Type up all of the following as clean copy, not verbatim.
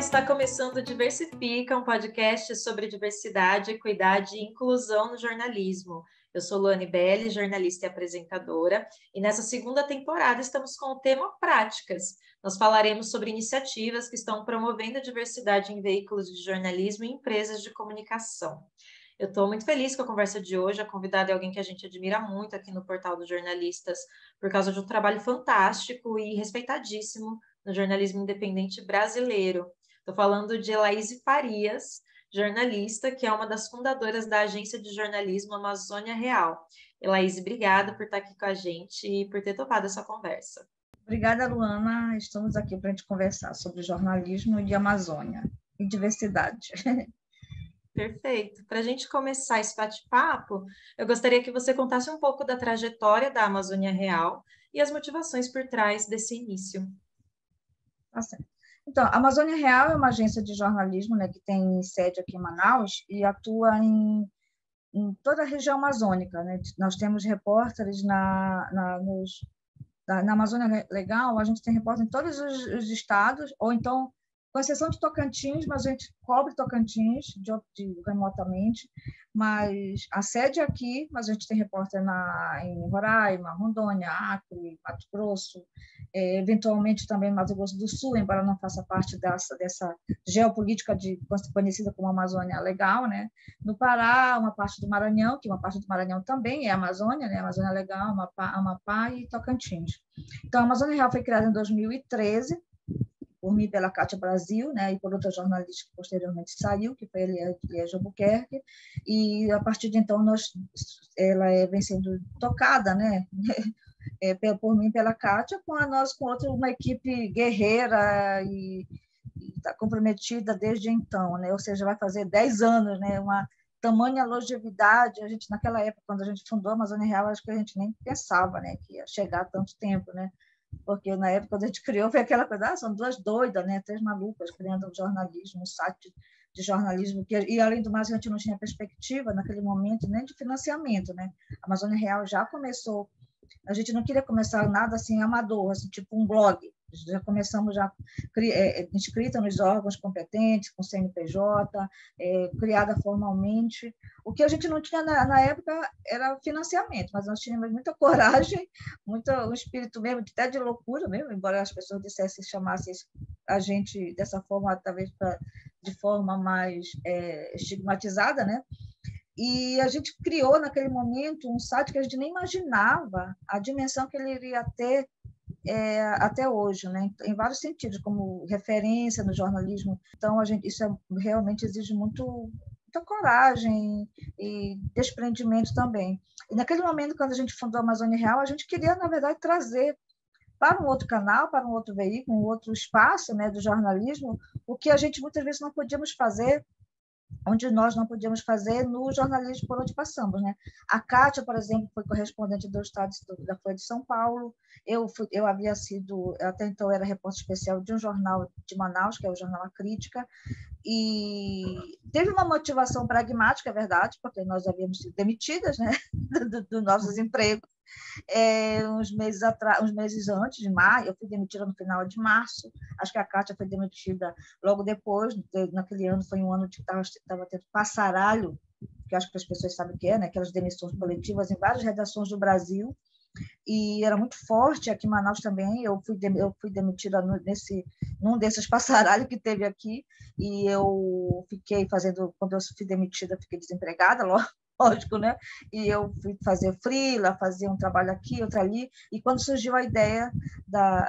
está começando o Diversifica, um podcast sobre diversidade, equidade e inclusão no jornalismo. Eu sou Luane Belli, jornalista e apresentadora, e nessa segunda temporada estamos com o tema Práticas. Nós falaremos sobre iniciativas que estão promovendo a diversidade em veículos de jornalismo e empresas de comunicação. Eu estou muito feliz com a conversa de hoje. A convidada é alguém que a gente admira muito aqui no Portal dos Jornalistas, por causa de um trabalho fantástico e respeitadíssimo no jornalismo independente brasileiro. Estou falando de Elaíse Farias, jornalista, que é uma das fundadoras da agência de jornalismo Amazônia Real. Elaíse, obrigada por estar aqui com a gente e por ter topado essa conversa. Obrigada, Luana. Estamos aqui para a gente conversar sobre jornalismo de Amazônia e diversidade. Perfeito. Para a gente começar esse bate-papo, eu gostaria que você contasse um pouco da trajetória da Amazônia Real e as motivações por trás desse início. Tá certo. Então, a Amazônia Real é uma agência de jornalismo, né, que tem sede aqui em Manaus e atua em toda a região amazônica, né? Nós temos repórteres na Amazônia Legal, a gente tem repórter em todos os estados, ou então, com exceção de Tocantins, mas a gente cobre Tocantins remotamente, mas a sede é aqui, mas a gente tem repórter em Roraima, Rondônia, Acre, Mato Grosso, eventualmente também Mato Grosso do Sul, embora não faça parte dessa geopolítica conhecida como Amazônia Legal, né? No Pará, uma parte do Maranhão, que uma parte do Maranhão também é Amazônia, né? Amazônia Legal, Amapá e Tocantins. Então, a Amazônia Real foi criada em 2013, por mim pela Cátia Brasil, né, e por outra jornalista que posteriormente saiu, que foi Elias Albuquerque, e a partir de então ela vem sendo tocada, né, por mim pela Cátia, com uma equipe guerreira e está comprometida desde então, né, ou seja, vai fazer 10 anos, né, uma tamanha longevidade. A gente, naquela época, quando a gente fundou a Amazônia Real, acho que a gente nem pensava, né, que ia chegar a tanto tempo, né, porque na época, quando a gente criou, foi aquela coisa, são duas doidas, né? Três malucas criando jornalismo, um site de jornalismo, e além do mais, a gente não tinha perspectiva naquele momento nem de financiamento, né? A Amazônia Real já começou, a gente não queria começar nada assim amador, assim, tipo um blog. Já começamos inscrita nos órgãos competentes, com CNPJ, criada formalmente. O que a gente não tinha na época era financiamento, mas nós tínhamos muita coragem, um espírito mesmo, até de loucura mesmo, embora as pessoas chamassem a gente dessa forma, talvez de forma mais estigmatizada, né? E a gente criou, naquele momento, um site que a gente nem imaginava a dimensão que ele iria ter até hoje, né? Em vários sentidos, como referência no jornalismo. Então, isso realmente exige muita coragem e desprendimento também. E naquele momento, quando a gente fundou a Amazônia Real, a gente queria, na verdade, trazer para um outro canal, para um outro veículo, um outro espaço, né, do jornalismo, o que a gente muitas vezes não podíamos fazer, onde nós não podíamos fazer no jornalismo por onde passamos, né? A Cátia, por exemplo, foi correspondente do estado da Folha de São Paulo. Eu havia sido, até então, era repórter especial de um jornal de Manaus, que é o jornal A Crítica, e teve uma motivação pragmática, é verdade, porque nós havíamos sido demitidas, né, dos nossos empregos. Uns meses antes de maio, eu fui demitida no final de março, acho que a Cátia foi demitida logo depois, naquele ano foi um ano que estava tendo passaralho, que acho que as pessoas sabem o que é, né? Aquelas demissões coletivas em várias redações do Brasil, e era muito forte aqui em Manaus também. Eu fui demitida num desses passaralhos que teve aqui, e eu fiquei quando eu fui demitida, fiquei desempregada, lógico, né? E eu fui fazer freela, fazer um trabalho aqui, outro ali, e quando surgiu a ideia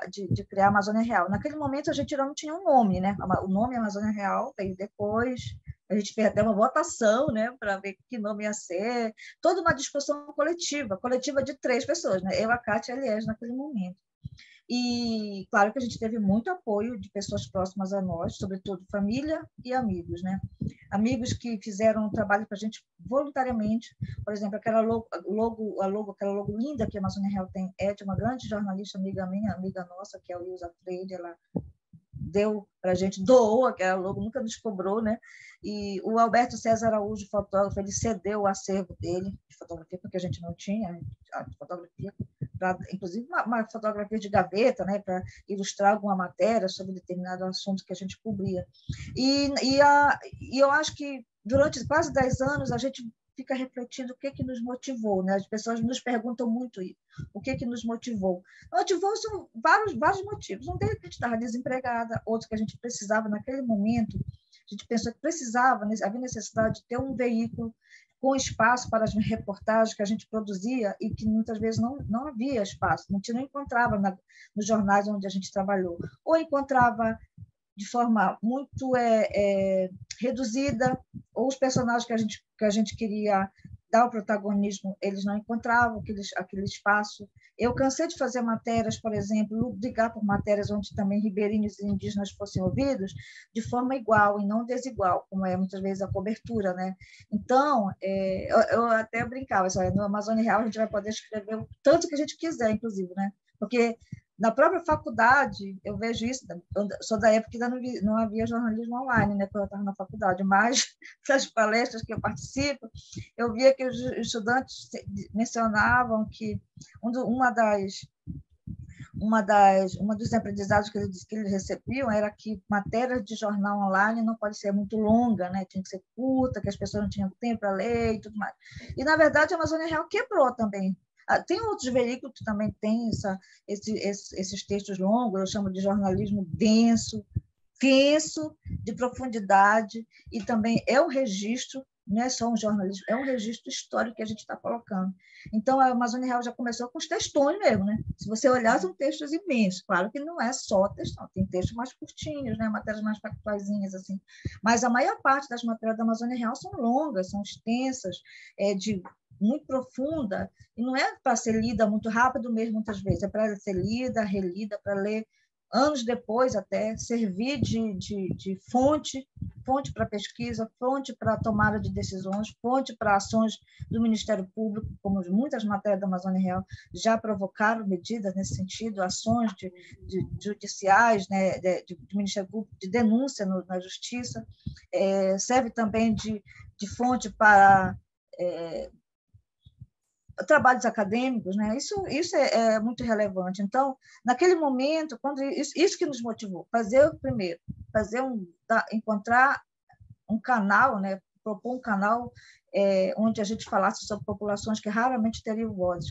de criar a Amazônia Real. Naquele momento a gente não tinha um nome, né? O nome Amazônia Real veio depois, a gente fez até uma votação, né, para ver que nome ia ser, toda uma discussão coletiva de 3 pessoas, né? Eu, a Cátia e a Elias, naquele momento. E claro que a gente teve muito apoio de pessoas próximas a nós, sobretudo família e amigos, né? Amigos que fizeram um trabalho para a gente voluntariamente. Por exemplo, aquela logo linda que a Amazônia Real tem é de uma grande jornalista amiga minha, amiga nossa, que é a Wilza Freire. Ela deu para a gente, doou aquela logo, nunca nos cobrou, né? E o Alberto César Araújo, fotógrafo, ele cedeu o acervo dele de fotografia, porque a gente não tinha a fotografia, inclusive uma fotografia de gaveta, né, para ilustrar alguma matéria sobre determinado assunto que a gente cobria. E eu acho que durante quase 10 anos a gente fica refletindo o que nos motivou, né? As pessoas nos perguntam muito isso, o que nos motivou. Motivou são vários motivos. Um deles é que a gente estava desempregada, outro que a gente precisava naquele momento, a gente pensou que precisava, havia necessidade de ter um veículo com espaço para as reportagens que a gente produzia e que muitas vezes não havia espaço, a gente não encontrava nos jornais onde a gente trabalhou, ou encontrava de forma muito reduzida, ou os personagens que a gente queria dar o protagonismo, eles não encontravam aquele espaço. Eu cansei de fazer matérias, por exemplo, brigar por matérias onde também ribeirinhos e indígenas fossem ouvidos de forma igual e não desigual, como é muitas vezes a cobertura, né? Então, eu até brincava, no Amazônia Real a gente vai poder escrever o tanto que a gente quiser, inclusive, né? Porque na própria faculdade, eu vejo isso, eu sou da época que ainda não havia jornalismo online, né, quando eu estava na faculdade, mas das palestras que eu participo, eu via que os estudantes mencionavam que uma dos aprendizados que eles recebiam era que matérias de jornal online não pode ser muito longa, né? Tinha que ser curta, que as pessoas não tinham tempo para ler e tudo mais. E, na verdade, a Amazônia Real quebrou também. Tem outros veículos que também têm esses textos longos, eu chamo de jornalismo denso, de profundidade, e também é um registro, não é só um jornalismo, é um registro histórico que a gente está colocando. Então, a Amazônia Real já começou com os textões mesmo, né? Se você olhar, são textos imensos. Claro que não é só textão, tem textos mais curtinhos, né? Matérias mais factuaisinhas, assim. Mas a maior parte das matérias da Amazônia Real são longas, são extensas, muito profunda, e não é para ser lida muito rápido mesmo, muitas vezes, é para ser lida, relida, para ler anos depois até, servir de fonte para pesquisa, fonte para tomada de decisões, fonte para ações do Ministério Público, como muitas matérias da Amazônia Real já provocaram medidas nesse sentido, ações judiciais, né, do Ministério Público, de denúncia na Justiça, serve também de fonte para trabalhos acadêmicos, né? Isso é muito relevante. Então, naquele momento, quando isso que nos motivou, encontrar um canal, né? Propor um canal onde a gente falasse sobre populações que raramente teriam voz,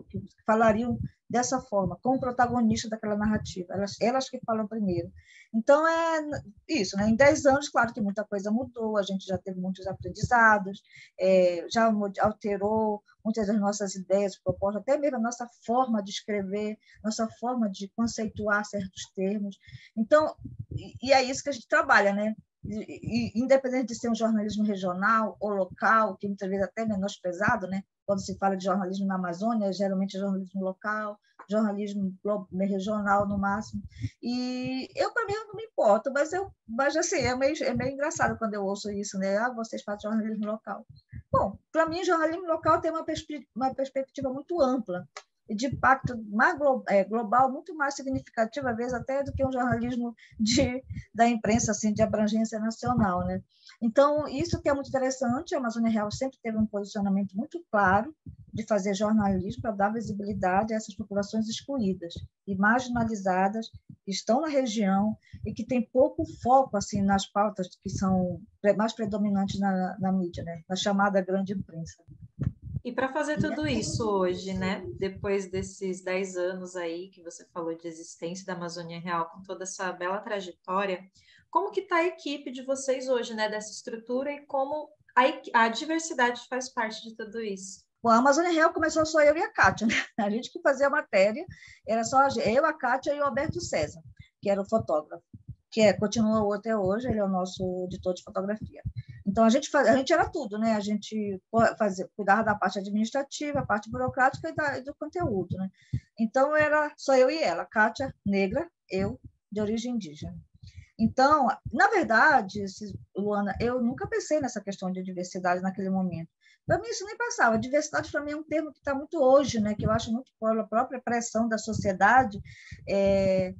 que falariam dessa forma, como protagonista daquela narrativa, elas que falam primeiro. Então, é isso, né? Em 10 anos, claro que muita coisa mudou, a gente já teve muitos aprendizados, já alterou muitas das nossas ideias, propostas, até mesmo a nossa forma de escrever, nossa forma de conceituar certos termos. Então, e é isso que a gente trabalha, né? Independente de ser um jornalismo regional ou local, que muitas vezes até é menosprezado, né? Quando se fala de jornalismo na Amazônia, geralmente é jornalismo local, jornalismo regional no máximo. E eu, para mim, eu não me importo, mas assim, é meio engraçado quando eu ouço isso, né? Vocês fazem jornalismo local. Bom, para mim, jornalismo local tem uma perspectiva muito ampla, de impacto mais global, muito mais significativo, às vezes, até do que um jornalismo da imprensa, assim, de abrangência nacional, né? Então, isso que é muito interessante, a Amazônia Real sempre teve um posicionamento muito claro de fazer jornalismo para dar visibilidade a essas populações excluídas e marginalizadas, que estão na região e que têm pouco foco assim, nas pautas que são mais predominantes na mídia, né? Na chamada grande imprensa. E para fazer tudo isso hoje, né? Depois desses 10 anos aí que você falou de existência da Amazônia Real, com toda essa bela trajetória, como que está a equipe de vocês hoje, né? Dessa estrutura e como a diversidade faz parte de tudo isso? Bom, a Amazônia Real começou só eu e a Kátia, né? A gente que fazia a matéria, era só eu, a Kátia e o Alberto César, que era o fotógrafo, que continua até hoje, ele é o nosso editor de fotografia. Então, a gente era tudo, né? A gente cuidava da parte administrativa, a parte burocrática e do conteúdo, né? Então, era só eu e ela, Kátia, negra, eu, de origem indígena. Então, na verdade, Luana, eu nunca pensei nessa questão de diversidade naquele momento, Para mim, isso nem passava. Diversidade, para mim, é um termo que está muito hoje, né? Que eu acho muito pela própria pressão da sociedade, aí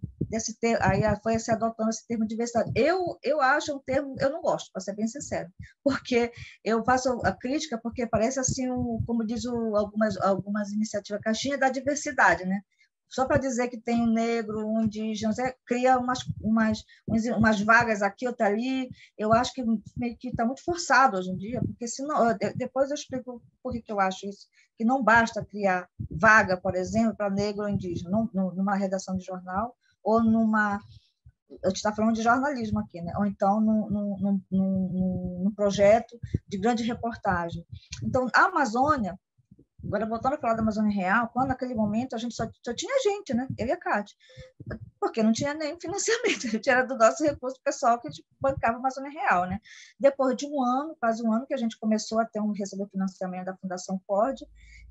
foi se adotando esse termo diversidade. Eu acho um termo, eu não gosto, para ser bem sincero, porque eu faço a crítica, porque parece assim, como diz algumas iniciativas, caixinha da diversidade, né? Só para dizer que tem um negro, um indígena, cria umas vagas aqui, outra ali. Eu acho que meio que está muito forçado hoje em dia, porque senão, depois eu explico por que eu acho isso, que não basta criar vaga, por exemplo, para negro ou indígena, numa redação de jornal, ou numa... A gente está falando de jornalismo aqui, né? Ou então num projeto de grande reportagem. Então, a Amazônia... Agora, voltando a falar da Amazônia Real, quando naquele momento a gente só tinha gente, né? Eu e a Cátia, porque não tinha nem financiamento, a gente era do nosso recurso pessoal que a gente bancava a Amazônia Real, né? Depois de quase um ano, que a gente começou a receber financiamento da Fundação Ford,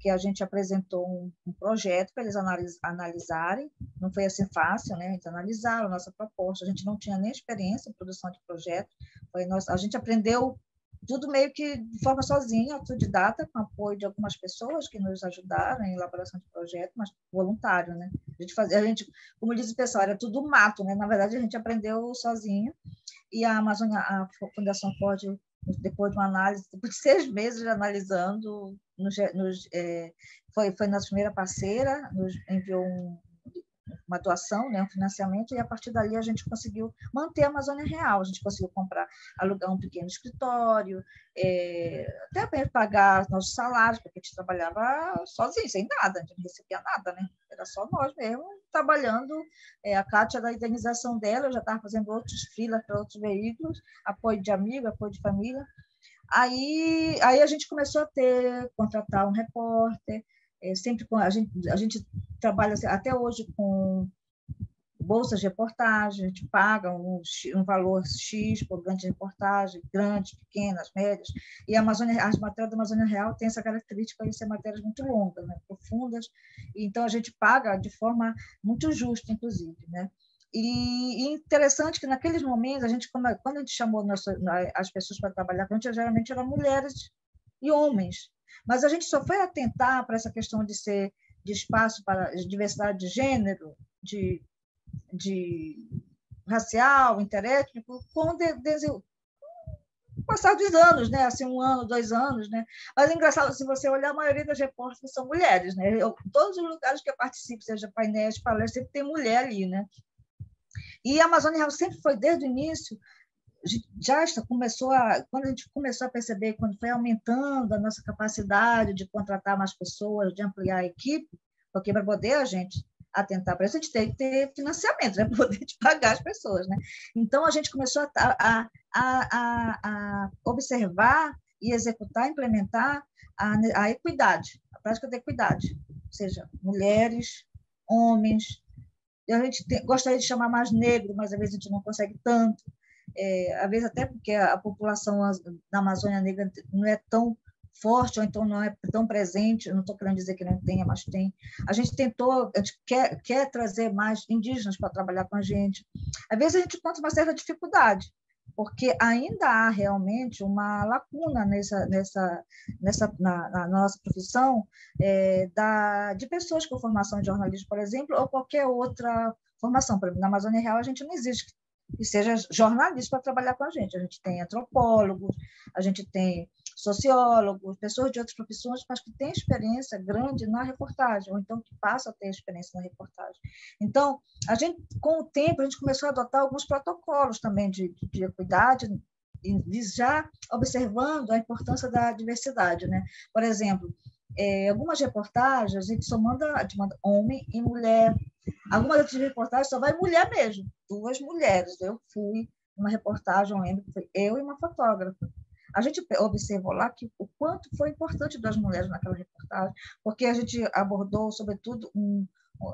que a gente apresentou um projeto para eles analisarem, não foi assim fácil, né? Eles analisaram a nossa proposta, a gente não tinha nem experiência em produção de projeto, a gente aprendeu tudo meio que de forma sozinha, autodidata, com apoio de algumas pessoas que nos ajudaram em elaboração de projeto, mas voluntário, né? A gente, como diz o pessoal, era tudo mato, né? Na verdade, a gente aprendeu sozinho, e a Fundação Ford, depois de uma análise, depois de 6 meses de analisando, foi nossa primeira parceira, nos enviou uma doação, né, um financiamento, e a partir dali a gente conseguiu manter a Amazônia Real, a gente conseguiu alugar um pequeno escritório, até para pagar nossos salários, porque a gente trabalhava sozinho, sem nada, a gente não recebia nada, né? Era só nós mesmo trabalhando, a Cátia da indenização dela, eu já estava fazendo outros freelas para outros veículos, apoio de amigo, apoio de família. Aí a gente começou a contratar um repórter, sempre a gente trabalha até hoje com bolsas de reportagem, a gente paga um valor X por grande reportagem, grandes, pequenas, médias, e as matérias da Amazônia Real têm essa característica de ser matérias muito longas, né, profundas, então a gente paga de forma muito justa, inclusive, né? E interessante que naqueles momentos, quando a gente chamou as pessoas para trabalhar com a gente, geralmente eram mulheres e homens, mas a gente só foi atentar para essa questão de espaço para diversidade de gênero, de racial, interétnico, com o passar dos anos, né? Assim, 1 ano, 2 anos, né? Mas é engraçado, se você olhar, a maioria das repórteres são mulheres, né? Todos os lugares que eu participo, seja painéis, palestras, sempre tem mulher ali, né? E a Amazônia Real sempre foi, desde o início, quando a gente começou a perceber, quando foi aumentando a nossa capacidade de contratar mais pessoas, de ampliar a equipe, porque para poder a gente atentar para isso, a gente tem que ter financiamento, né, para poder pagar as pessoas, né? Então, a gente começou a observar e executar, implementar a equidade, a prática da equidade, ou seja, mulheres, homens, a gente gostaria de chamar mais negro, mas às vezes a gente não consegue tanto, às vezes até porque a população da Amazônia Negra não é tão forte, ou então não é tão presente, eu não estou querendo dizer que não tenha, mas tem. A gente quer trazer mais indígenas para trabalhar com a gente. Às vezes a gente encontra uma certa dificuldade, porque ainda há realmente uma lacuna na nossa profissão, de pessoas com formação de jornalismo, por exemplo, ou qualquer outra formação. Por exemplo, na Amazônia Real a gente não existe que seja jornalista para trabalhar com a gente. A gente tem antropólogos, a gente tem sociólogos, pessoas de outras profissões, mas que têm experiência grande na reportagem, ou então que passam a ter experiência na reportagem. Então, com o tempo, a gente começou a adotar alguns protocolos também de equidade, já observando a importância da diversidade, né? Por exemplo, algumas reportagens, a gente só manda homem e mulher. Algumas outras reportagens só vai mulher mesmo, 2 mulheres. Eu fui numa reportagem, eu lembro que foi eu e uma fotógrafa. A gente observou lá o quanto foi importante das mulheres naquela reportagem, porque a gente abordou, sobretudo,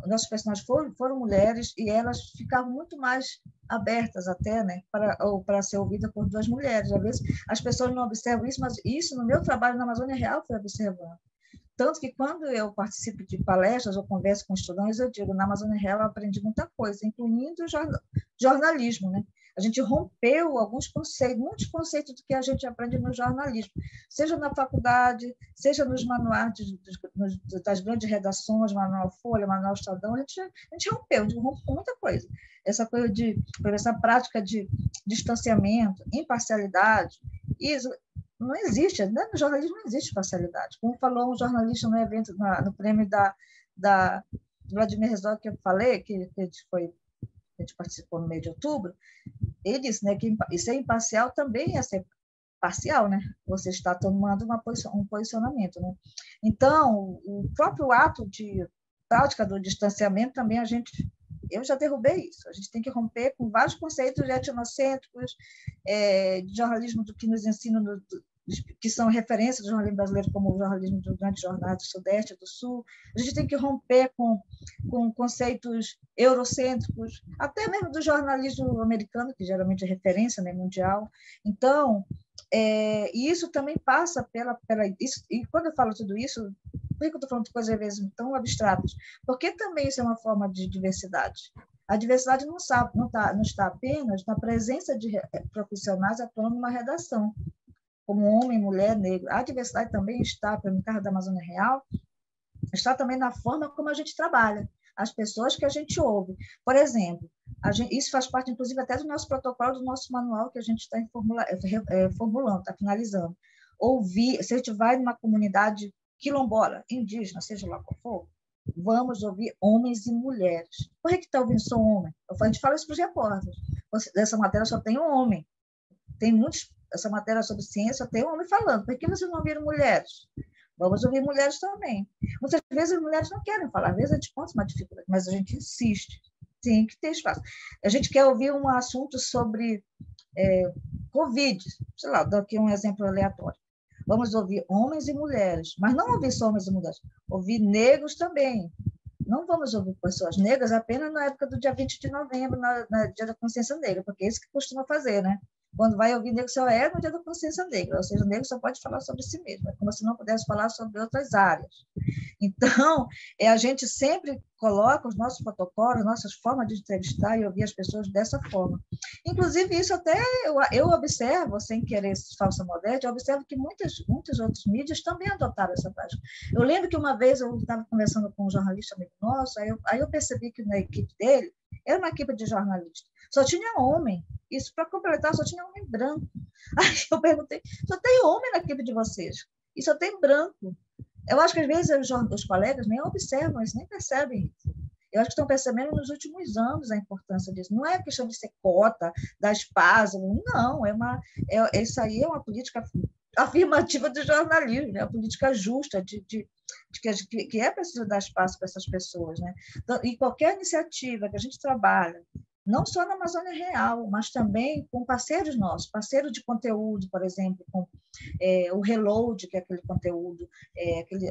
nossos personagens foram mulheres e elas ficavam muito mais abertas até, né, para ser ouvidas por 2 mulheres. Às vezes as pessoas não observam isso, mas isso no meu trabalho na Amazônia Real foi observando. Tanto que quando eu participo de palestras ou converso com estudantes, eu digo, na Amazônia Real eu aprendi muita coisa, incluindo jornalismo, né? A gente rompeu alguns conceitos, muitos conceitos do que a gente aprende no jornalismo, seja na faculdade, seja nos manuais das grandes redações, Manual Folha, Manual Estadão, a gente rompeu, a gente rompe com muita coisa. Essa prática de distanciamento, imparcialidade, isso não existe, né? No jornalismo não existe parcialidade. Como falou um jornalista no evento, no prêmio da Vladimir Herzog, que eu falei, que a gente participou no mês de outubro, ele disse, né, que ser imparcial também é ser parcial, né? Você está tomando um posicionamento, né? Então, o próprio ato de prática do distanciamento também eu já derrubei isso. A gente tem que romper com vários conceitos etnocêntricos, de jornalismo do que nos ensina, que são referências do jornalismo brasileiro, como o jornalismo dos grandes jornais do Sudeste e do Sul. A gente tem que romper com conceitos eurocêntricos, até mesmo do jornalismo americano, que geralmente é referência, né, mundial. Então, e isso também passa pela isso, e quando eu falo tudo isso, por que eu estou falando de coisas às vezes tão abstratas? Porque também isso é uma forma de diversidade. A diversidade não está apenas na presença de profissionais atuando numa redação, como homem, mulher, negro. A diversidade também está, no caso da Amazônia Real, está também na forma como a gente trabalha, as pessoas que a gente ouve. Por exemplo, isso faz parte, inclusive, até do nosso protocolo, do nosso manual que a gente está formulando, está finalizando. Se a gente vai numa comunidade quilombola, indígena, seja lá qual for, vamos ouvir homens e mulheres. Por que está ouvindo só homem? A gente fala isso para os repórteres. Essa matéria só tem um homem. Essa matéria sobre ciência tem um homem falando. Por que vocês não ouviram mulheres? Vamos ouvir mulheres também. Muitas vezes as mulheres não querem falar, às vezes a gente conta uma dificuldade, mas a gente insiste. Tem que ter espaço. A gente quer ouvir um assunto sobre Covid, sei lá, dou aqui um exemplo aleatório. Vamos ouvir homens e mulheres, mas não ouvir só homens e mulheres, ouvir negros também. Não vamos ouvir pessoas negras apenas na época do dia 20 de novembro, na Dia da Consciência Negra, porque é isso que costuma fazer, né? Quando vai ouvir negro, só no Dia da Consciência Negra, ou seja, o negro só pode falar sobre si mesmo, é como se não pudesse falar sobre outras áreas. Então, a gente sempre coloca os nossos protocolos, nossas formas de entrevistar e ouvir as pessoas dessa forma. Inclusive, isso até eu observo, sem querer falsa modéstia, eu observo que muitas outras mídias também adotaram essa prática. Eu lembro que uma vez eu estava conversando com um jornalista amigo nosso, aí eu percebi que na equipe dele, era uma equipe de jornalistas, só tinha homem. Isso, para completar, só tinha homem branco. Aí eu perguntei, só tem homem na equipe de vocês? E só tem branco. Eu acho que, às vezes, os colegas nem observam isso, nem percebem isso. Eu acho que estão percebendo nos últimos anos a importância disso. Não é questão de ser cota, dar espaço, não. Isso aí é uma política afirmativa do jornalismo, é uma política justa, que é preciso dar espaço para essas pessoas. Né? Então, e qualquer iniciativa que a gente trabalha, não só na Amazônia Real, mas também com parceiros nossos, parceiros de conteúdo, por exemplo, com o Reload, que é aquele conteúdo,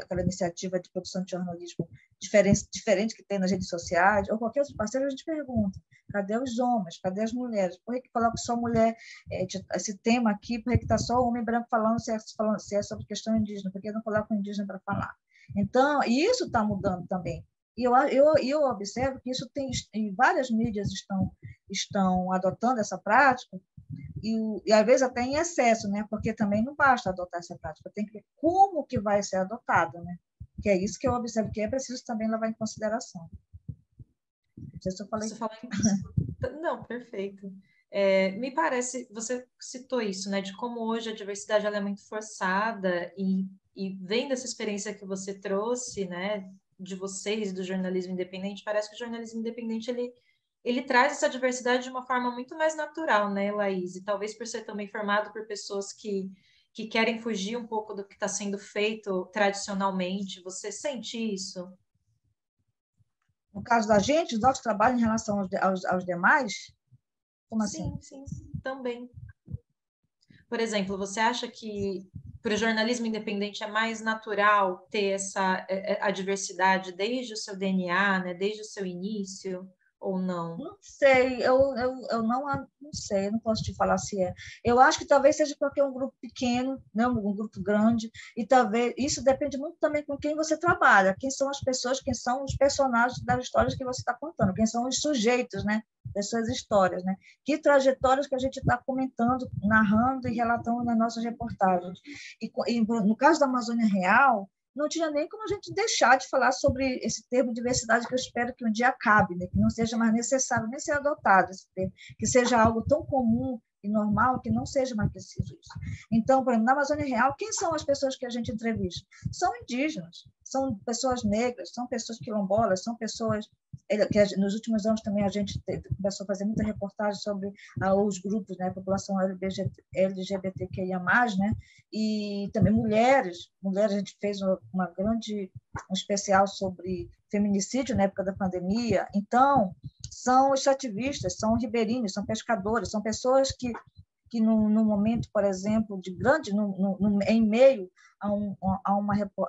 aquela iniciativa de produção de jornalismo diferente que tem nas redes sociais, ou qualquer outro parceiro, a gente pergunta, cadê os homens, cadê as mulheres? Por que coloca só mulher, esse tema aqui, por que está só o homem branco falando se é sobre questão indígena, por que não coloca o indígena para falar? Então, e isso está mudando também. E eu observo que isso e várias mídias estão adotando essa prática, e às vezes até em excesso, né? Porque também não basta adotar essa prática, tem que ver como que vai ser adotada, né? Que é isso que eu observo, que é preciso também levar em consideração. Não sei se eu falei. Você falou Não, perfeito. Me parece, você citou isso, né? De como hoje a diversidade ela é muito forçada e vendo essa experiência que você trouxe, né? De vocês, do jornalismo independente, parece que o jornalismo independente ele traz essa diversidade de uma forma muito mais natural, né, Laís? E talvez por ser também formado por pessoas que querem fugir um pouco do que está sendo feito tradicionalmente. Você sente isso? No caso da gente, o nosso trabalho em relação aos demais, como assim? Sim, também. Por exemplo, você acha que para o jornalismo independente é mais natural ter a diversidade desde o seu DNA, né, desde o seu início? ou não? Não sei, eu não sei, eu não posso te falar se é. Eu acho que talvez seja porque é um grupo pequeno, não um grupo grande, e talvez isso depende muito também com quem você trabalha, quem são as pessoas, quem são os personagens das histórias que você está contando, quem são os sujeitos, né, das suas histórias, né? Que trajetórias que a gente está comentando, narrando e relatando nas nossas reportagens. E no caso da Amazônia Real, não tinha nem como a gente deixar de falar sobre esse termo diversidade, que eu espero que um dia acabe, né? Que não seja mais necessário nem ser adotado esse termo, que seja algo tão comum e normal que não seja mais preciso isso. Então, por exemplo, na Amazônia Real, quem são as pessoas que a gente entrevista? São indígenas, são pessoas negras, são pessoas quilombolas, são pessoas que nos últimos anos também a gente começou a fazer muita reportagem sobre os grupos, né, a população LGBTQIA+, né, e também mulheres, a gente fez um especial sobre feminicídio na época da pandemia. Então, são extrativistas, são ribeirinhos, são pescadores, são pessoas que no momento, por exemplo, de grande, em meio a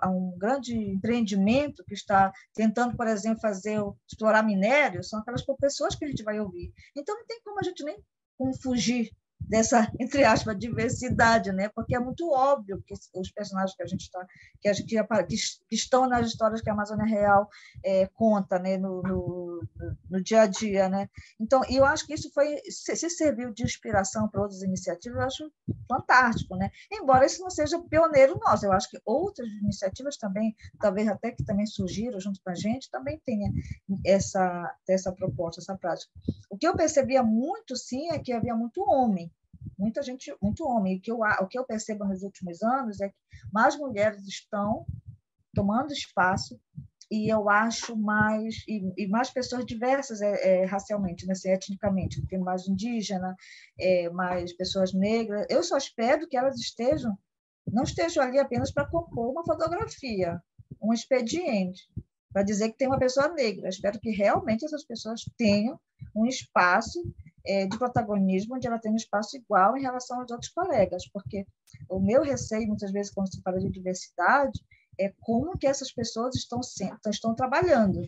um grande empreendimento que está tentando, por exemplo, explorar minério, são aquelas pessoas que a gente vai ouvir. Então, não tem como a gente nem como fugir dessa, entre aspas, diversidade, né? Porque é muito óbvio que os personagens que a gente está, que estão nas histórias que a Amazônia Real conta, né? No dia a dia, né? Então, eu acho que isso se serviu de inspiração para outras iniciativas, eu acho fantástico, né? Embora isso não seja pioneiro nosso, eu acho que outras iniciativas também, talvez até que também surgiram junto com a gente, também tenha essa proposta, essa prática. O que eu percebia muito, sim, é que havia muito homem, muita gente, muito homem. O que eu percebo nos últimos anos é que mais mulheres estão tomando espaço, e eu acho mais mais pessoas diversas racialmente, né, etnicamente, tem mais indígena, mais pessoas negras. Eu só espero que elas não estejam ali apenas para compor uma fotografia, um expediente, para dizer que tem uma pessoa negra. Eu espero que realmente essas pessoas tenham um espaço de protagonismo, onde ela tem um espaço igual em relação aos outros colegas, porque o meu receio, muitas vezes, quando se fala de diversidade, é como que essas pessoas estão trabalhando,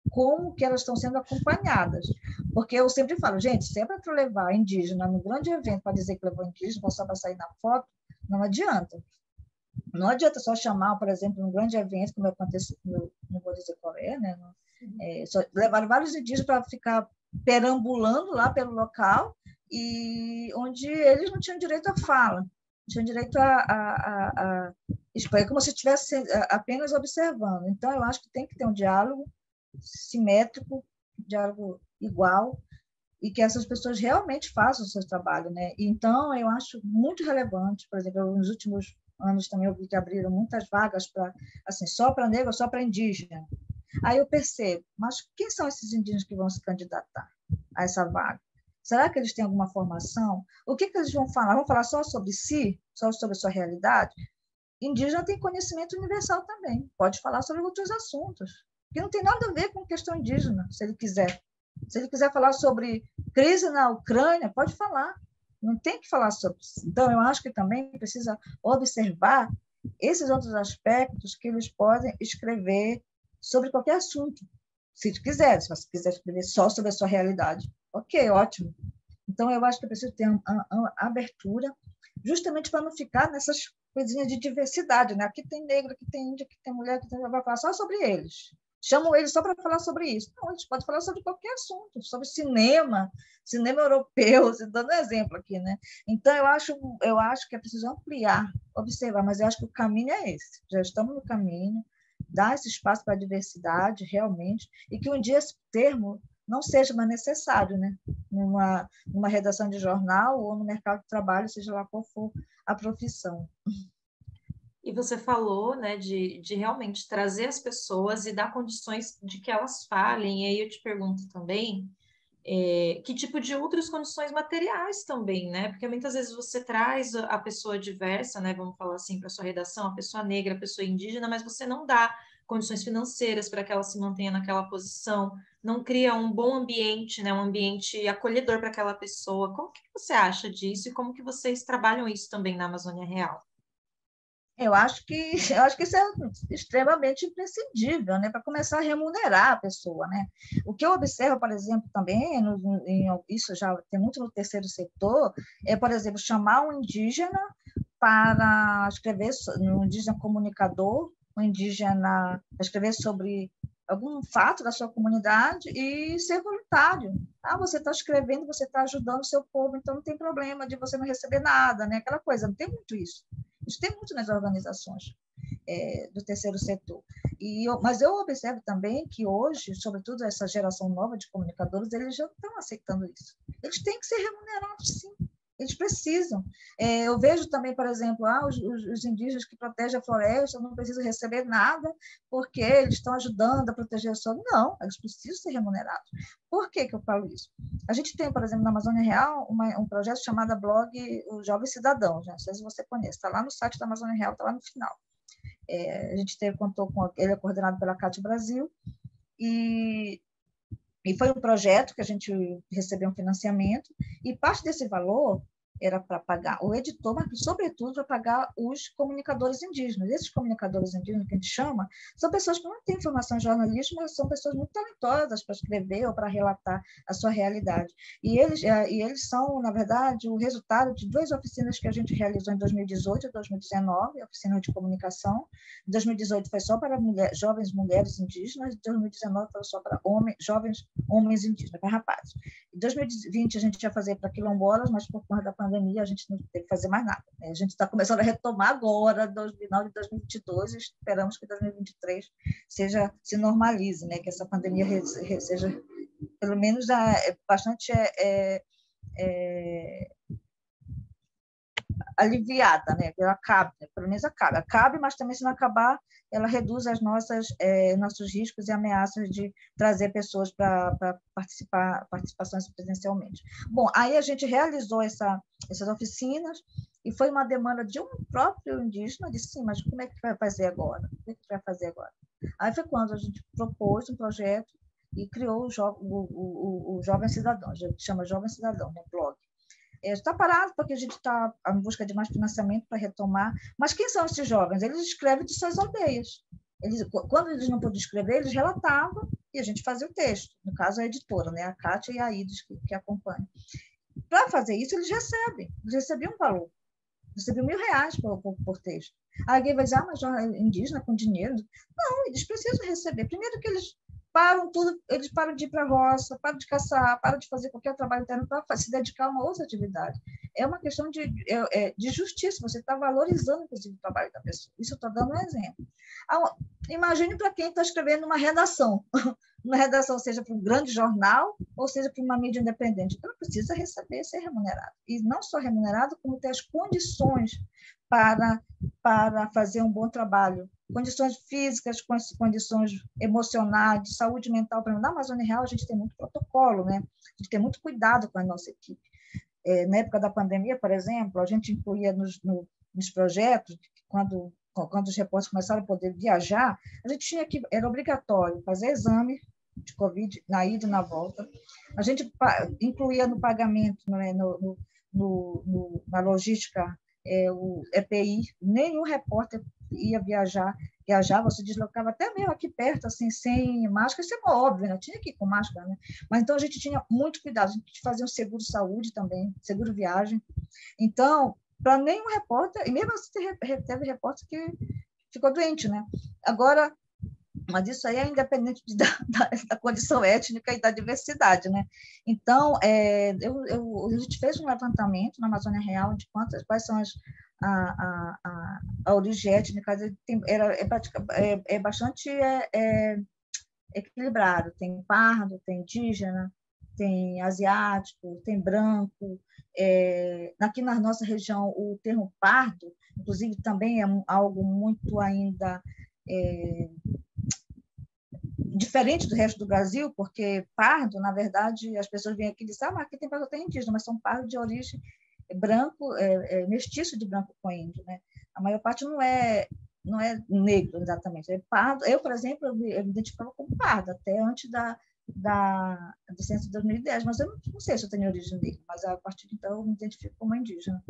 como que elas estão sendo acompanhadas. Porque eu sempre falo, gente, sempre para levar indígena num grande evento para dizer que levou indígena, só para sair na foto, não adianta. Não adianta só chamar, por exemplo, um grande evento, como aconteceu, não vou dizer qual é, né? Só levaram vários indígenas para ficar perambulando lá pelo local, e onde eles não tinham direito à fala, não tinham direito a é como se estivesse apenas observando. Então, eu acho que tem que ter um diálogo simétrico, diálogo igual, e que essas pessoas realmente façam o seu trabalho, né? Então, eu acho muito relevante, por exemplo, nos últimos anos também eu vi que abriram muitas vagas para, assim, só para negro, só para indígena. Aí eu percebo, mas quem são esses indígenas que vão se candidatar a essa vaga? Será que eles têm alguma formação? O que eles vão falar? Vão falar só sobre si? Só sobre a sua realidade? Indígena tem conhecimento universal também, pode falar sobre outros assuntos, que não tem nada a ver com questão indígena, se ele quiser. Se ele quiser falar sobre crise na Ucrânia, pode falar. Não tem que falar sobre isso. Então, eu acho que também precisa observar esses outros aspectos que eles podem escrever sobre qualquer assunto, se quiser. Se você quiser escrever só sobre a sua realidade, ok, ótimo. Então, eu acho que precisa ter uma abertura, justamente para não ficar nessas coisinhas de diversidade, né? Aqui tem negro, aqui tem índio, aqui tem mulher, aqui tem... vai falar só sobre eles. Chamam eles só para falar sobre isso. Não, a gente pode falar sobre qualquer assunto, sobre cinema europeu, dando um exemplo aqui, né? Então, eu acho que é preciso ampliar, observar, mas eu acho que o caminho é esse. Já estamos no caminho, dar esse espaço para a diversidade, realmente, e que um dia esse termo não seja mais necessário, né? Numa redação de jornal ou no mercado de trabalho, seja lá qual for a profissão. E você falou, né, de realmente trazer as pessoas e dar condições de que elas falem. E aí eu te pergunto também, que tipo de outras condições materiais também, né? Porque muitas vezes você traz a pessoa diversa, né? Vamos falar assim, para sua redação, a pessoa negra, a pessoa indígena, mas você não dá condições financeiras para que ela se mantenha naquela posição, não cria um bom ambiente, né? Um ambiente acolhedor para aquela pessoa. Como que você acha disso e como que vocês trabalham isso também na Amazônia Real? Eu acho que isso é extremamente imprescindível, né, para começar a remunerar a pessoa, né? O que eu observo, por exemplo, também, isso já tem muito no terceiro setor, é, por exemplo, chamar um indígena para escrever, um indígena comunicador, um indígena para escrever sobre algum fato da sua comunidade e ser voluntário. Ah, você está escrevendo, você está ajudando o seu povo, então não tem problema de você não receber nada, né? Aquela coisa, não tem muito isso. Isso tem muito nas organizações do terceiro setor. Mas eu observo também que hoje, sobretudo essa geração nova de comunicadores, eles já estão aceitando isso. Eles têm que ser remunerados, sim. Eles precisam. Eu vejo também, por exemplo, os indígenas que protegem a floresta não precisam receber nada porque eles estão ajudando a proteger o solo. Não, eles precisam ser remunerados. Por que eu falo isso? A gente tem, por exemplo, na Amazônia Real, um projeto chamado blog O Jovem Cidadão. Já não sei se você conhece. Está lá no site da Amazônia Real, está lá no final. A gente contou com ele, é coordenado pela CAT Brasil, e foi um projeto que a gente recebeu um financiamento, e parte desse valor era para pagar o editor, mas, sobretudo, para pagar os comunicadores indígenas. Esses comunicadores indígenas, que a gente chama, são pessoas que não têm formação em jornalismo, mas são pessoas muito talentosas para escrever ou para relatar a sua realidade. E eles são, na verdade, o resultado de 2 oficinas que a gente realizou em 2018 e 2019, oficina de comunicação. Em 2018 foi só para jovens mulheres indígenas, em 2019 foi só para jovens homens indígenas, para rapazes. Em 2020 a gente ia fazer para quilombolas, mas por conta da pandemia a gente não teve que fazer mais nada. A gente está começando a retomar agora, 2009 e 2022, e esperamos que 2023 se normalize, né? Que essa pandemia seja, pelo menos, bastante aliviada, né? Ela acabe, pelo menos acabe, mas também, se não acabar, ela reduz nossos riscos e ameaças de trazer pessoas para participações presencialmente. Bom, aí a gente realizou essas oficinas, e foi uma demanda de um próprio indígena, disse, sim, mas como é que vai fazer agora? O que vai fazer agora? Aí foi quando a gente propôs um projeto e criou o Jovem Cidadão, a gente chama Jovem Cidadão, né, blog. Está parado porque a gente está em busca de mais financiamento para retomar. Mas quem são esses jovens? Eles escrevem de suas aldeias. Quando eles não podiam escrever, eles relatavam e a gente fazia o texto. No caso, a editora, né? A Kátia e a Ides, que acompanham. Para fazer isso, eles recebiam um valor. Recebiam R$1.000 por texto. Aí alguém vai dizer, mas indígena com dinheiro? Não, eles precisam receber. Primeiro que eles param tudo, eles param de ir para a roça, param de caçar, param de fazer qualquer trabalho interno para se dedicar a uma outra atividade. É uma questão de justiça, você está valorizando, inclusive, o trabalho da pessoa. Isso eu estou dando um exemplo. Imagine para quem está escrevendo uma redação, seja para um grande jornal ou seja para uma mídia independente. Ela precisa receber, ser remunerado. E não só remunerado, como ter as condições para fazer um bom trabalho. Condições físicas, condições emocionais, de saúde mental. Na Amazônia Real, a gente tem muito protocolo, né? A gente tem muito cuidado com a nossa equipe. Na época da pandemia, por exemplo, a gente incluía nos projetos, quando os repórteres começaram a poder viajar, a gente tinha que, era obrigatório fazer exame de Covid na ida e na volta. A gente incluía no pagamento, né, na logística, o EPI. Nenhum repórter ia viajar, você deslocava até mesmo aqui perto, assim, sem máscara. Isso é óbvio, né? Tinha que ir com máscara, né? Mas então a gente tinha muito cuidado, a gente fazia um seguro-saúde também, seguro-viagem. Então, para nenhum repórter, e mesmo assim teve repórter que ficou doente, né? Agora, mas isso aí é independente da condição étnica e da diversidade, né? Então, a gente fez um levantamento na Amazônia Real de quais são a origem étnica, é bastante equilibrado, tem pardo, tem indígena, tem asiático, tem branco. Aqui na nossa região, o termo pardo, inclusive, também é algo muito ainda diferente do resto do Brasil, porque pardo, na verdade, as pessoas vêm aqui e dizem, mas aqui tem pardo, tem indígena, mas são pardos de origem branco, mestiço de branco com índio, né? A maior parte não é negro, exatamente. É pardo. Eu, por exemplo, eu me identificava como pardo, até antes do censo de 2010, mas eu não sei se eu tenho origem negra, mas a partir de então eu me identifico como indígena.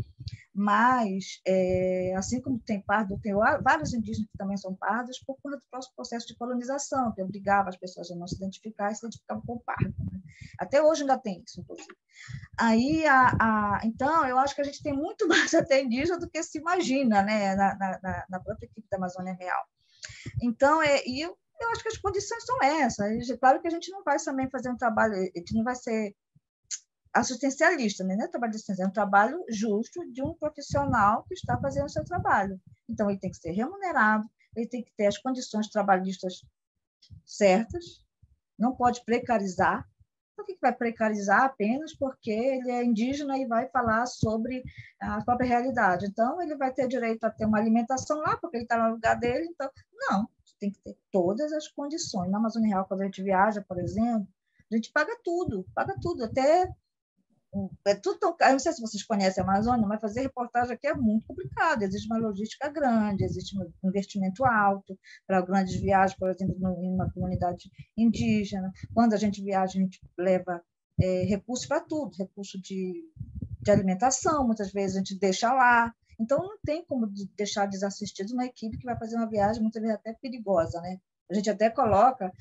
Mas, assim como tem pardo, tem vários indígenas que também são pardos por conta do próximo processo de colonização, que obrigava as pessoas a não se identificar e se identificavam com o pardo. Né? Até hoje ainda tem isso, inclusive. Aí, então, eu acho que a gente tem muito mais até indígena do que se imagina, né, na própria equipe da Amazônia Real. Então, eu acho que as condições são essas. Claro que a gente não vai também fazer um trabalho, a gente não vai ser assistencialista, né? Não é trabalho de assistência, é um trabalho justo de um profissional que está fazendo o seu trabalho. Então, ele tem que ser remunerado, ele tem que ter as condições trabalhistas certas, não pode precarizar. Por que vai precarizar apenas porque ele é indígena e vai falar sobre a própria realidade? Então, ele vai ter direito a ter uma alimentação lá, porque ele está no lugar dele. Então, não, tem que ter todas as condições. Na Amazônia Real, quando a gente viaja, por exemplo, a gente paga tudo, até tudo tão caro. Eu não sei se vocês conhecem a Amazônia, mas fazer reportagem aqui é muito complicado. Existe uma logística grande, existe um investimento alto para grandes viagens, por exemplo, em uma comunidade indígena. Quando a gente viaja, a gente leva recursos para tudo, recurso de alimentação, muitas vezes a gente deixa lá. Então, não tem como deixar desassistido uma equipe que vai fazer uma viagem, muitas vezes até perigosa, né? A gente até coloca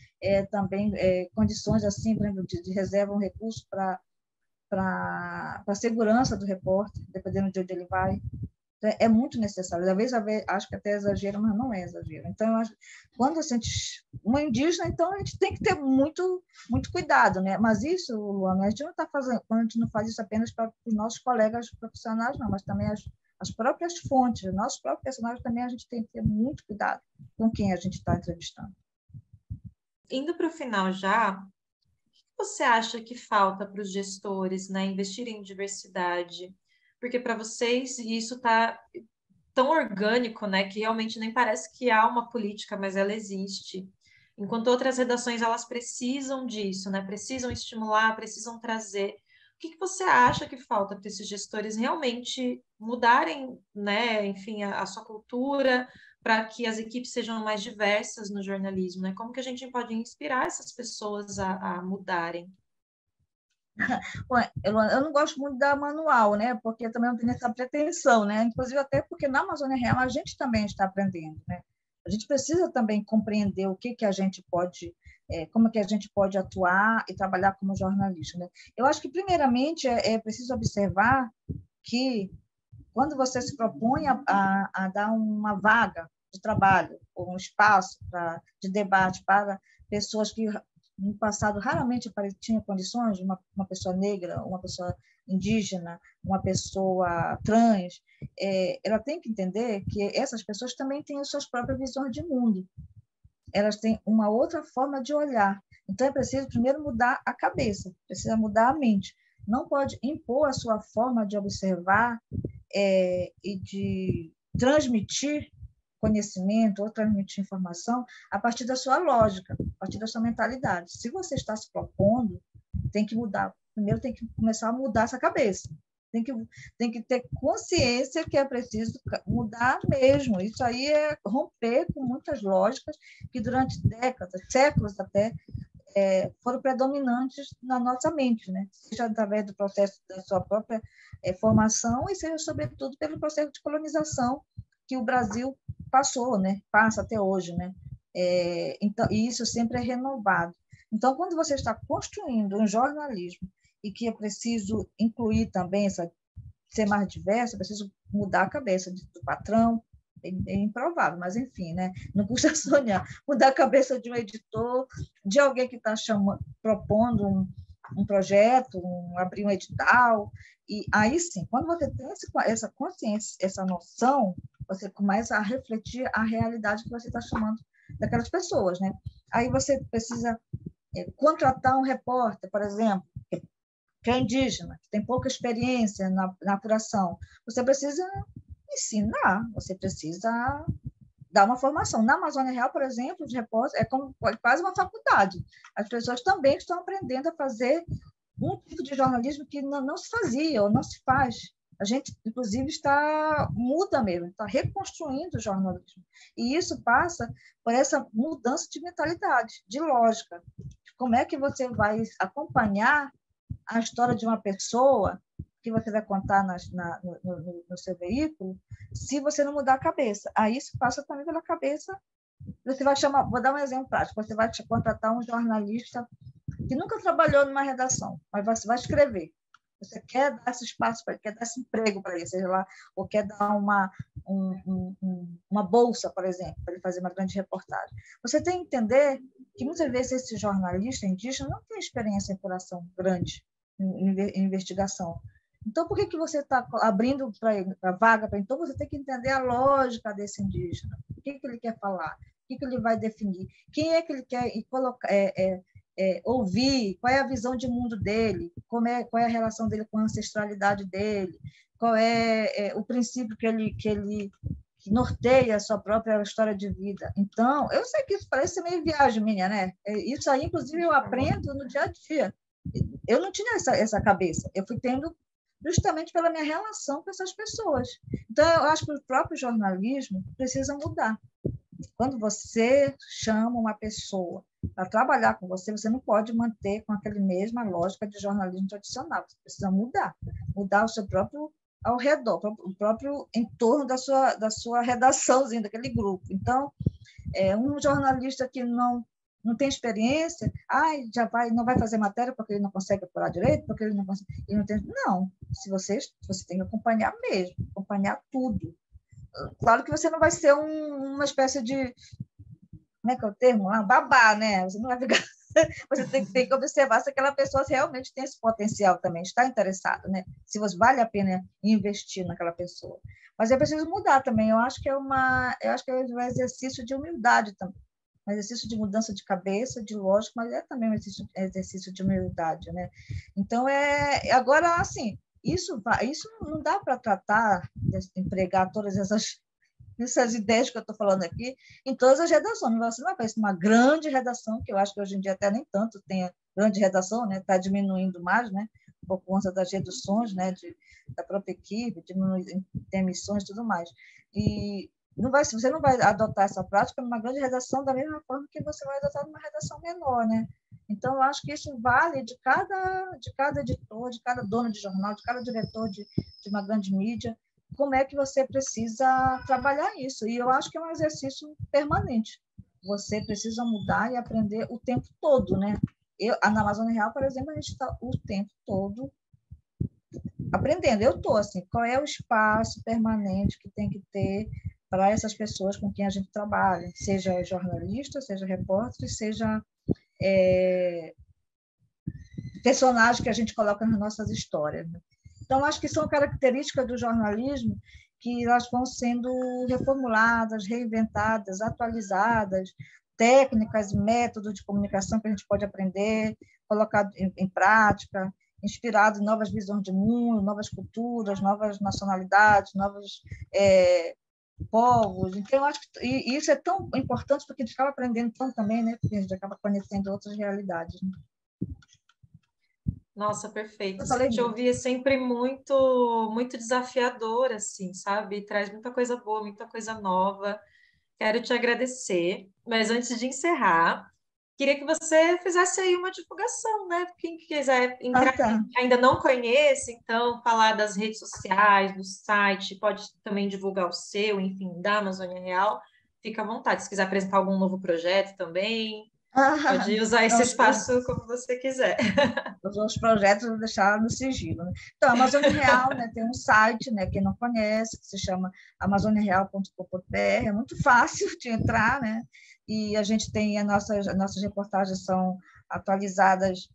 também condições assim, por exemplo, de reserva um recurso para a segurança do repórter, dependendo de onde ele vai. É muito necessário. Às vezes, acho que até é exagero, mas não é exagero. Então, eu acho, quando a gente... Uma indígena, então, a gente tem que ter muito, muito cuidado, né? Mas isso, Luana, a gente não está fazendo... Quando a gente não faz isso apenas para os nossos colegas profissionais, não, mas também as próprias fontes, os nossos próprios personagens também a gente tem que ter muito cuidado com quem a gente está entrevistando. Indo para o final já, você acha que falta para os gestores, né, investirem em diversidade? Porque para vocês isso está tão orgânico, né, que realmente nem parece que há uma política, mas ela existe. Enquanto outras redações elas precisam disso, né, precisam estimular, precisam trazer. O que você acha que falta para esses gestores realmente mudarem, né, enfim, a sua cultura, para que as equipes sejam mais diversas no jornalismo, né? Como que a gente pode inspirar essas pessoas a mudarem? Eu não gosto muito da manual, né? Porque também não tenho essa pretensão, né? Inclusive até porque na Amazônia Real a gente também está aprendendo, né? A gente precisa também compreender o que a gente pode, como que a gente pode atuar e trabalhar como jornalista, né? Eu acho que primeiramente é preciso observar que quando você se propõe a dar uma vaga de trabalho ou um espaço de debate para pessoas que no passado raramente tinham condições, uma pessoa negra, uma pessoa indígena, uma pessoa trans, ela tem que entender que essas pessoas também têm as suas próprias visões de mundo. Elas têm uma outra forma de olhar. Então, é preciso primeiro mudar a cabeça, precisa mudar a mente. Não pode impor a sua forma de observar e de transmitir conhecimento ou transmitir informação a partir da sua lógica, a partir da sua mentalidade. Se você está se propondo, tem que mudar. Primeiro tem que começar a mudar essa cabeça. Tem que ter consciência que é preciso mudar mesmo. Isso aí é romper com muitas lógicas que durante décadas, séculos até, foram predominantes na nossa mente, né? Seja através do processo da sua própria formação e seja, sobretudo, pelo processo de colonização que o Brasil passou, né? Passa até hoje, né? Então, e isso sempre é renovado. Então, quando você está construindo um jornalismo e que é preciso incluir também ser mais diverso, é preciso mudar a cabeça do patrão, é improvável, mas enfim, né? Não custa sonhar. Mudar a cabeça de um editor, de alguém que está propondo um projeto, abrir um edital, e aí sim, quando você tem essa consciência, essa noção, você começa a refletir a realidade que você está chamando daquelas pessoas, né? Aí você precisa contratar um repórter, por exemplo, que é indígena, que tem pouca experiência na apuração. Você precisa ensinar, você precisa dar uma formação. Na Amazônia Real, por exemplo, os repórteres quase uma faculdade. As pessoas também estão aprendendo a fazer um tipo de jornalismo que não se fazia ou não se faz. A gente, inclusive, muda mesmo, está reconstruindo o jornalismo. E isso passa por essa mudança de mentalidade, de lógica. Como é que você vai acompanhar a história de uma pessoa que você vai contar no seu veículo, se você não mudar a cabeça. Aí isso passa também pela cabeça. Você vai chamar, vou dar um exemplo prático, você vai contratar um jornalista que nunca trabalhou numa redação, mas você vai escrever. Você quer dar esse espaço para ele, quer dar esse emprego para ele, seja lá, ou quer dar uma bolsa, por exemplo, para ele fazer uma grande reportagem. Você tem que entender que muitas vezes esse jornalista indígena não tem experiência em apuração grande, em investigação. Então, por que você está abrindo para vaga? Então, você tem que entender a lógica desse indígena. O que ele quer falar? O que ele vai definir? Quem é que ele quer colocar, ouvir? Qual é a visão de mundo dele? Qual é a relação dele com a ancestralidade dele? Qual é o princípio que norteia a sua própria história de vida? Então, eu sei que isso parece meio viagem minha, né? Isso aí, inclusive, eu aprendo no dia a dia. Eu não tinha essa cabeça. Eu fui tendo justamente pela minha relação com essas pessoas. Então, eu acho que o próprio jornalismo precisa mudar. Quando você chama uma pessoa para trabalhar com você, você não pode manter com aquela mesma lógica de jornalismo tradicional. Você precisa mudar o seu próprio ao redor, o próprio entorno da sua redaçãozinha, daquele grupo. Então, um jornalista que não tem experiência, não vai fazer matéria porque ele não consegue apurar direito, porque ele não consegue. Não, você tem que acompanhar mesmo, acompanhar tudo. Claro que você não vai ser uma espécie de, como é que é o termo? Babá, né? Você não vai ficar. Você tem que observar se aquela pessoa realmente tem esse potencial também, está interessada, né? Se vale a pena investir naquela pessoa. Mas é preciso mudar também. Eu acho que é um exercício de humildade também. Um exercício de mudança de cabeça, de lógica, mas é também um exercício de humildade, né? Então, agora, assim, isso não dá para tratar, empregar todas essas ideias que eu estou falando aqui em todas as redações. Você não vai fazer uma grande redação, que eu acho que hoje em dia até nem tanto tem grande redação, né? Está diminuindo mais, né? Por conta das reduções, né? Da própria equipe, diminuindo emissões e tudo mais. E você não vai adotar essa prática numa grande redação da mesma forma que você vai adotar numa redação menor, né? Então, eu acho que isso vale de cada editor, de cada dono de jornal, de cada diretor de uma grande mídia, como é que você precisa trabalhar isso. E eu acho que é um exercício permanente. Você precisa mudar e aprender o tempo todo, né? Na Amazônia Real, por exemplo, a gente está o tempo todo aprendendo. Eu estou assim, qual é o espaço permanente que tem que ter para essas pessoas com quem a gente trabalha, seja jornalista, seja repórter, seja personagem que a gente coloca nas nossas histórias, né? Então, acho que são características do jornalismo que elas vão sendo reformuladas, reinventadas, atualizadas, técnicas, métodos de comunicação que a gente pode aprender, colocar em prática, inspirado em novas visões de mundo, novas culturas, novas nacionalidades, novos povos. Então, eu acho que isso é tão importante porque a gente acaba aprendendo tanto também, né? Porque a gente acaba conhecendo outras realidades, né? Nossa, perfeito. Eu falei Te muito. ouvir é sempre muito, muito desafiador, assim, sabe? Traz muita coisa boa, muita coisa nova. Quero te agradecer, mas antes de encerrar, queria que você fizesse aí uma divulgação, né? Quem quiser entrar, Tá. que ainda não conhece, então, falar das redes sociais, do site, pode também divulgar o seu, enfim, da Amazônia Real. Fica à vontade. Se quiser apresentar algum novo projeto também, pode usar esse espaço como você quiser. Os projetos eu vou deixar no sigilo, né? Então, a Amazônia Real, né, tem um site, né, quem não conhece, que se chama amazoniareal.com.br, é muito fácil de entrar, né? E a gente tem as nossas reportagens são atualizadas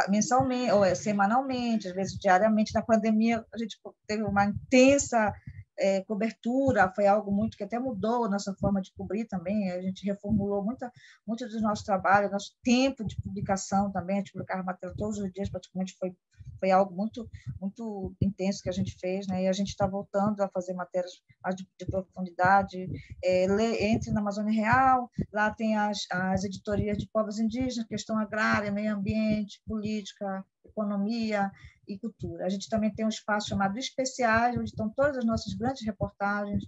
mensalmente, ou semanalmente, às vezes diariamente. Na pandemia, a gente teve uma intensa cobertura, foi algo muito que até mudou a nossa forma de cobrir também, a gente reformulou muito dos nossos trabalhos, nosso tempo de publicação também, a gente publicava matéria todos os dias, praticamente foi algo muito, muito intenso que a gente fez, né? E a gente está voltando a fazer matérias de profundidade. Entre na Amazônia Real, lá tem as editorias de povos indígenas, questão agrária, meio ambiente, política, economia e cultura. A gente também tem um espaço chamado Especiais, onde estão todas as nossas grandes reportagens,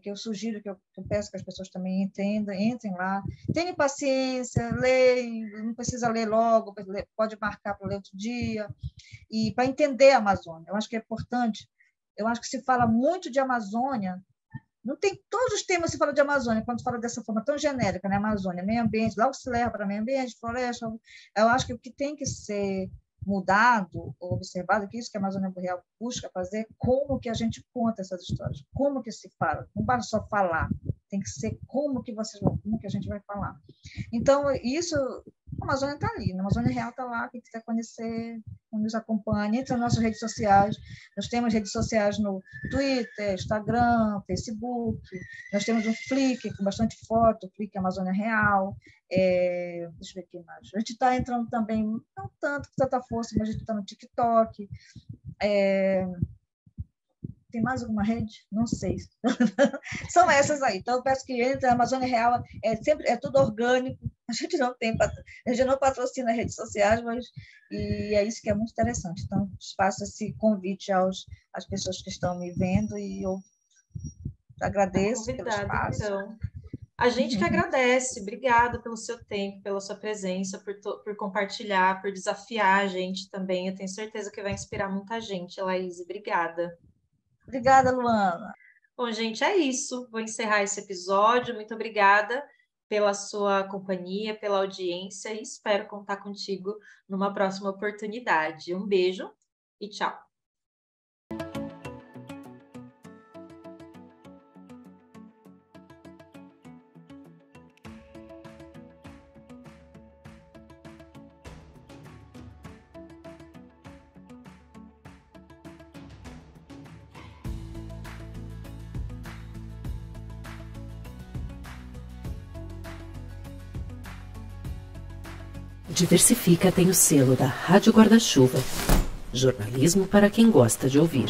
que eu sugiro, que eu peço que as pessoas também entendam, entrem lá. Tenham paciência, leiam, não precisa ler logo, pode marcar para ler outro dia, e para entender a Amazônia. Eu acho que é importante. Eu acho que se fala muito de Amazônia, não tem todos os temas se fala de Amazônia, quando fala dessa forma tão genérica, né? Amazônia, meio ambiente, logo se leva para meio ambiente, floresta. Eu acho que o que tem que ser mudado ou observado, que isso que a Amazônia Boreal busca fazer, como que a gente conta essas histórias, como que se fala, não basta só falar, tem que ser como que a gente vai falar. Então, isso, a Amazônia está ali, a Amazônia Real está lá, quem quiser conhecer, nos acompanha, entre as nossas redes sociais, nós temos redes sociais no Twitter, Instagram, Facebook, nós temos um Flickr com bastante foto, Flickr Amazônia Real, deixa eu ver aqui mais. A gente está entrando também, não tanto com tanta força, mas a gente está no TikTok. Tem mais alguma rede? Não sei. São essas aí. Então, eu peço que entre. A Amazônia Real é tudo orgânico. A gente não patrocina redes sociais, e é isso que é muito interessante. Então, faço esse convite às pessoas que estão me vendo e eu agradeço pelo espaço. Então. A gente que agradece, obrigada pelo seu tempo, pela sua presença, por compartilhar, por desafiar a gente também. Eu tenho certeza que vai inspirar muita gente, Laís. Obrigada. Obrigada, Luana. Bom, gente, é isso. Vou encerrar esse episódio. Muito obrigada pela sua companhia, pela audiência e espero contar contigo numa próxima oportunidade. Um beijo e tchau. Diversifica tem o selo da Rádio Guarda-Chuva. Jornalismo para quem gosta de ouvir.